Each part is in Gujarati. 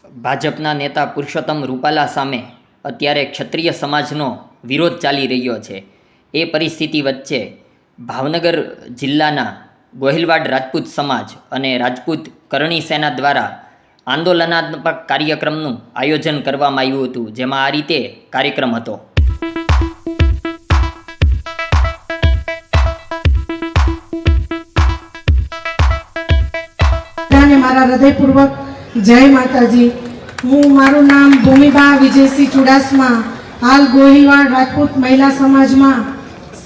ભાજપના નેતા પુરુષોત્તમ રૂપાલા સામે અત્યારે ક્ષત્રિય સમાજનો વિરોધ ચાલી રહ્યો છે। એ પરિસ્થિતિ વચ્ચે ભાવનગર જિલ્લાના ગોહિલવાડ રાજપૂત સમાજ અને રાજપૂત કરણી સેના દ્વારા આંદોલનાત્મક કાર્યક્રમનું આયોજન કરવામાં આવ્યું હતું, જેમાં આ રીતે કાર્યક્રમ હતો। મારા હૃદયપૂર્વક જય માતાજી। હું મારું નામ ભૂમિબા વિજયસિંહ ચુડાસમા, હાલ ગોહિલવાડ રાજપૂત મહિલા સમાજમાં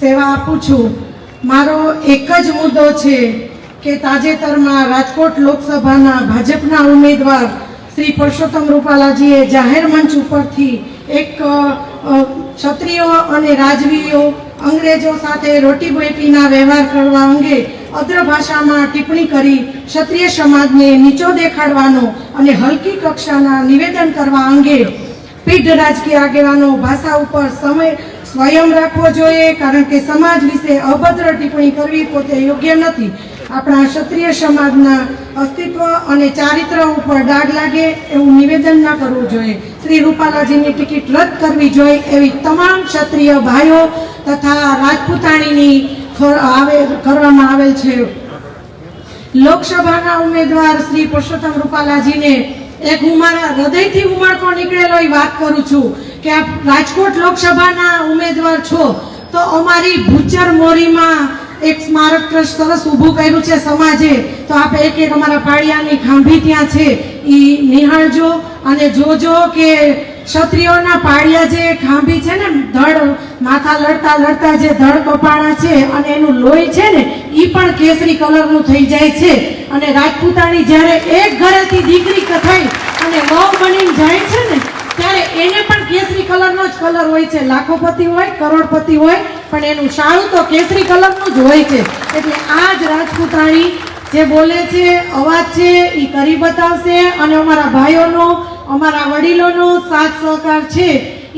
સેવા આપું છું। મારો એક જ મુદ્દો છે કે તાજેતરમાં રાજકોટ લોકસભાના ભાજપના ઉમેદવાર શ્રી પુરુષોત્તમ રૂપાલાજીએ જાહેર મંચ ઉપરથી એક ક્ષત્રિયો અને રાજવીઓ અંગ્રેજો સાથે રોટી બેટીના વ્યવહાર કરવા અંગે અદ્ર ભાષામાં ટિપ્પણી કરી ક્ષત્રિય સમાજને નીચો દેખાડવાનો અને હલકી કક્ષાના નિવેદન કરવા અંગે પીઢ રાજકીય આગેવાનો ભાષા ઉપર સ્વયં રાખવો જોઈએ, કારણ કે સમાજ વિશે અભદ્ર ટિપ્પણી કરવી પોતે યોગ્ય નથી। આપણા ક્ષત્રિય સમાજના અસ્તિત્વ અને ચારિત્ર ઉપર ડાઘ લાગે એવું નિવેદન ન કરવું જોઈએ। શ્રી રૂપાલાજીની ટિકિટ રદ કરવી જોઈએ એવી તમામ ક્ષત્રિય ભાઈઓ તથા રાજપૂતાણીની કરવામાં આવેલ છે। લોકસભાના ઉમેદવાર શ્રી પુરુષોત્તમ રૂપાલાજીને એક હું મારા હૃદયથી ઉમળકો નીકળેલો વાત કરું છું કે આપ રાજકોટ લોકસભાના ઉમેદવાર છો તો અમારી ભૂચર મોરીમાં એક સ્મારક ટ્રસ્ટ સરસ ઊભું કર્યું છે સમાજે, તો આપ એક અમારા પાળિયાની ખાંભી ત્યાં છે એ નિહાળજો અને જોજો કે ક્ષત્રિયોના પાળિયા જે ખાંભી છે ને, ધડ માથા લડતા લડતા જે ધડ કપાણા છે અને એનું લોહી છે ને એ પણ કેસરી કલરનું થઈ જાય છે। અને રાજપૂતાણી જ્યારે એક ઘરેથી દીકરી થઈ અને વહુ બનીને જાય છે ને ત્યારે એને પણ કેસરી કલરનો જ કલર હોય છે। લાખોપતિ હોય, કરોડપતિ હોય, પણ એનું શાળું તો કેસરી કલરનું જ હોય છે। એટલે આ જ રાજપૂતાણી જે બોલે છે, અવાજ છે એ કરી બતાવશે અને અમારા ભાઈઓનો, અમારા વડીલોનો સાથ સહકાર છે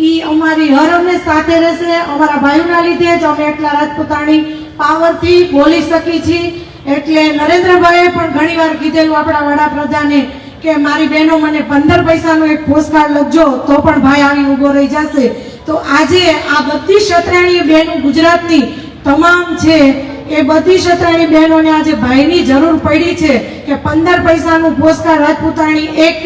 એ અમારી હર હંમેશ સાથે રહેશે। અમારા ભાઈઓના લીધે જ અમે એટલા રાજપૂતાણી પાવરથી બોલી શકી છીએ। એટલે નરેન્દ્રભાઈએ પણ ઘણીવાર કીધેલું આપણા વડાપ્રધાને કે મારી બહેનો મને 15 પૈસાનો એક પોસ્ટકાર્ડ લખજો તો પણ ભાઈ આવીને ઊભો રહી જશે। તો આજે આ બધી ક્ષત્રિય બહેનો ગુજરાતની તમામ છે એ બધી ક્ષત્રિય બહેનોને આજે ભાઈની જરૂર પડી છે કે 15 પૈસાનું પોસ્ટકાર્ડ રાજપૂતાણી એક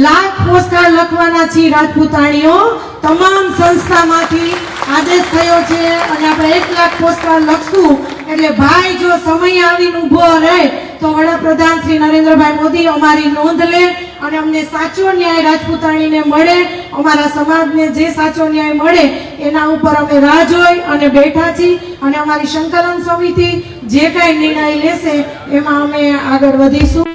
લાખ પોસ્ટકાર્ડ લખવાના છે। રાજપૂતાણીઓ તમામ સંસ્થામાંથી આદેશ થયો છે અને આપણે 1 લાખ પોસ્ટકાર્ડ લખશું। એટલે ભાઈ જો સમય આવીને ઊભો રહે તો વડાપ્રધાન શ્રી નરેન્દ્રભાઈ મોદી અમારી નોંધ લે અને અમને સાચો ન્યાય રાજપૂતાણીને મળે, અમારા સમાજને જે સાચો ન્યાય મળે એના ઉપર અમે રાહ જોઈ અને બેઠા છીએ અને અમારી સંકલન સમિતિ જે કાંઈ નિર્ણય લેશે એમાં અમે આગળ વધીશું।